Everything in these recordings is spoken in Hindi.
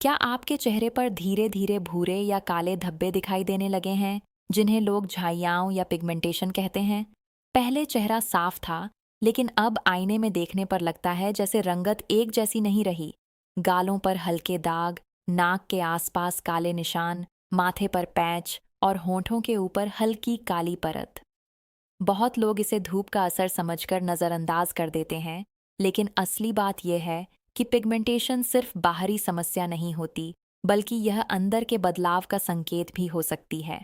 क्या आपके चेहरे पर धीरे धीरे भूरे या काले धब्बे दिखाई देने लगे हैं, जिन्हें लोग झाइयाओं या पिगमेंटेशन कहते हैं? पहले चेहरा साफ था, लेकिन अब आईने में देखने पर लगता है जैसे रंगत एक जैसी नहीं रही। गालों पर हल्के दाग, नाक के आसपास काले निशान, माथे पर पैच और होंठों के ऊपर हल्की काली परत। बहुत लोग इसे धूप का असर समझकर नज़रअंदाज कर देते हैं, लेकिन असली बात यह है कि पिगमेंटेशन सिर्फ बाहरी समस्या नहीं होती, बल्कि यह अंदर के बदलाव का संकेत भी हो सकती है।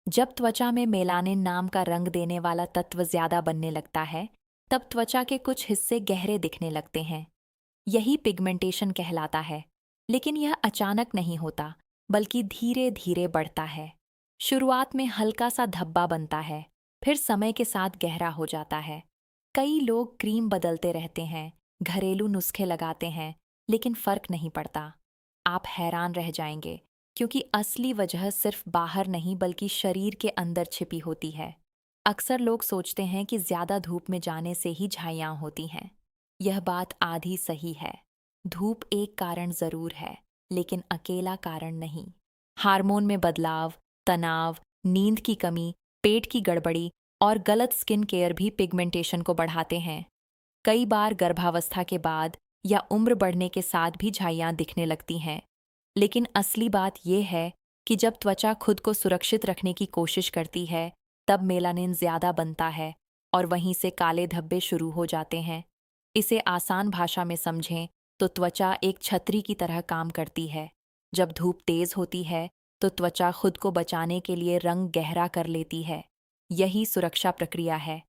जब त्वचा में मेलानिन नाम का रंग देने वाला तत्व ज्यादा बनने लगता है, तब त्वचा के कुछ हिस्से गहरे दिखने लगते हैं। यही पिगमेंटेशन कहलाता है। लेकिन यह अचानक नहीं होता, बल्कि धीरे धीरे बढ़ता है। शुरुआत में हल्का सा धब्बा बनता है, फिर समय के साथ गहरा हो जाता है। कई लोग क्रीम बदलते रहते हैं, घरेलू नुस्खे लगाते हैं, लेकिन फर्क नहीं पड़ता। आप हैरान रह जाएंगे, क्योंकि असली वजह सिर्फ बाहर नहीं बल्कि शरीर के अंदर छिपी होती है। अक्सर लोग सोचते हैं कि ज्यादा धूप में जाने से ही झाइयाँ होती हैं। यह बात आधी सही है। धूप एक कारण जरूर है, लेकिन अकेला कारण नहीं। हार्मोन में बदलाव, तनाव, नींद की कमी, पेट की गड़बड़ी और गलत स्किन केयर भी पिगमेंटेशन को बढ़ाते हैं। कई बार गर्भावस्था के बाद या उम्र बढ़ने के साथ भी झाइयाँ दिखने लगती हैं। लेकिन असली बात यह है कि जब त्वचा खुद को सुरक्षित रखने की कोशिश करती है, तब मेलानिन ज्यादा बनता है और वहीं से काले धब्बे शुरू हो जाते हैं। इसे आसान भाषा में समझें तो त्वचा एक छतरी की तरह काम करती है। जब धूप तेज होती है, तो त्वचा खुद को बचाने के लिए रंग गहरा कर लेती है। यही सुरक्षा प्रक्रिया है।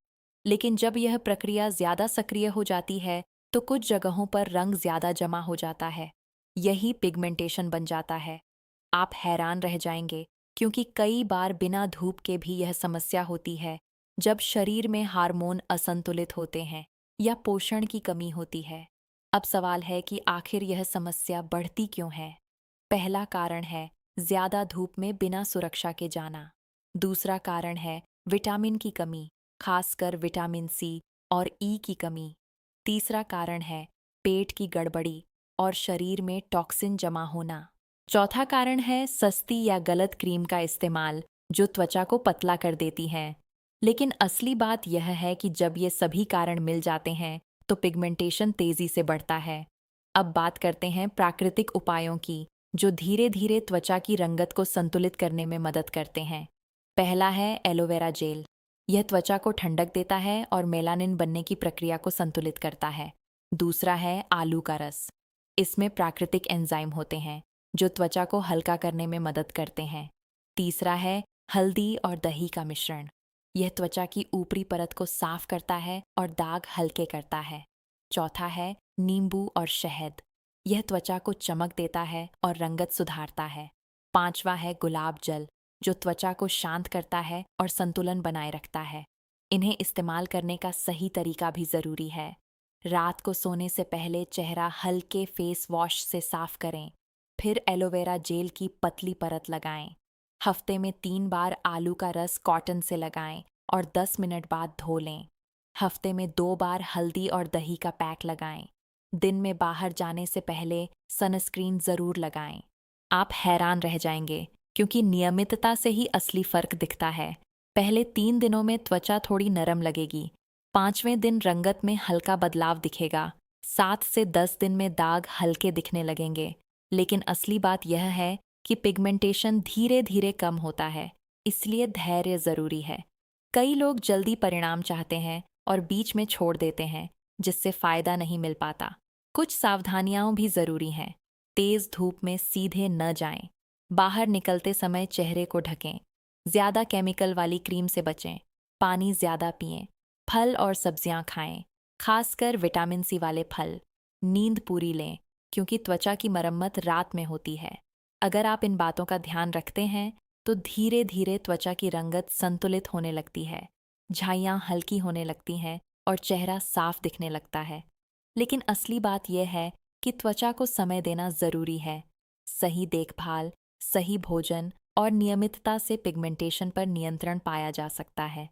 लेकिन जब यह प्रक्रिया ज्यादा सक्रिय हो जाती है, तो कुछ जगहों पर रंग ज्यादा जमा हो जाता है। यही पिगमेंटेशन बन जाता है। आप हैरान रह जाएंगे, क्योंकि कई बार बिना धूप के भी यह समस्या होती है। जब शरीर में हार्मोन असंतुलित होते हैं या पोषण की कमी होती है। अब सवाल है कि आखिर यह समस्या बढ़ती क्यों है? पहला कारण है ज्यादा धूप में बिना सुरक्षा के जाना। दूसरा कारण है विटामिन की कमी, खासकर विटामिन सी और ई की कमी। तीसरा कारण है पेट की गड़बड़ी और शरीर में टॉक्सिन जमा होना। चौथा कारण है सस्ती या गलत क्रीम का इस्तेमाल, जो त्वचा को पतला कर देती है। लेकिन असली बात यह है कि जब ये सभी कारण मिल जाते हैं, तो पिगमेंटेशन तेजी से बढ़ता है। अब बात करते हैं प्राकृतिक उपायों की, जो धीरे धीरे त्वचा की रंगत को संतुलित करने में मदद करते हैं। पहला है एलोवेरा जेल। यह त्वचा को ठंडक देता है और मेलानिन बनने की प्रक्रिया को संतुलित करता है। दूसरा है आलू का रस। इसमें प्राकृतिक एंजाइम होते हैं, जो त्वचा को हल्का करने में मदद करते हैं। तीसरा है हल्दी और दही का मिश्रण। यह त्वचा की ऊपरी परत को साफ करता है और दाग हल्के करता है। चौथा है नींबू और शहद। यह त्वचा को चमक देता है और रंगत सुधारता है। पांचवा है गुलाब जल, जो त्वचा को शांत करता है और संतुलन बनाए रखता है। इन्हें इस्तेमाल करने का सही तरीका भी जरूरी है। रात को सोने से पहले चेहरा हल्के फेस वॉश से साफ करें, फिर एलोवेरा जेल की पतली परत लगाएं। हफ्ते में 3 बार आलू का रस कॉटन से लगाएं और 10 मिनट बाद धो लें। हफ्ते में 2 बार हल्दी और दही का पैक लगाएं। दिन में बाहर जाने से पहले सनस्क्रीन जरूर लगाएं। आप हैरान रह जाएंगे, क्योंकि नियमितता से ही असली फर्क दिखता है। पहले 3 दिनों में त्वचा थोड़ी नरम लगेगी, 5वें दिन रंगत में हल्का बदलाव दिखेगा, 7 से 10 दिन में दाग हल्के दिखने लगेंगे। लेकिन असली बात यह है कि पिगमेंटेशन धीरे धीरे कम होता है, इसलिए धैर्य जरूरी है। कई लोग जल्दी परिणाम चाहते हैं और बीच में छोड़ देते हैं, जिससे फायदा नहीं मिल पाता। कुछ सावधानियां भी जरूरी हैं। तेज धूप में सीधे न जाएं। बाहर निकलते समय चेहरे को ढकें। ज्यादा केमिकल वाली क्रीम से बचें। पानी ज्यादा पिएं। फल और सब्जियां खाएं, खासकर विटामिन सी वाले फल। नींद पूरी लें, क्योंकि त्वचा की मरम्मत रात में होती है। अगर आप इन बातों का ध्यान रखते हैं, तो धीरे धीरे त्वचा की रंगत संतुलित होने लगती है, झाइयाँ हल्की होने लगती हैं और चेहरा साफ दिखने लगता है। लेकिन असली बात यह है कि त्वचा को समय देना जरूरी है। सही देखभाल, सही भोजन और नियमितता से पिगमेंटेशन पर नियंत्रण पाया जा सकता है।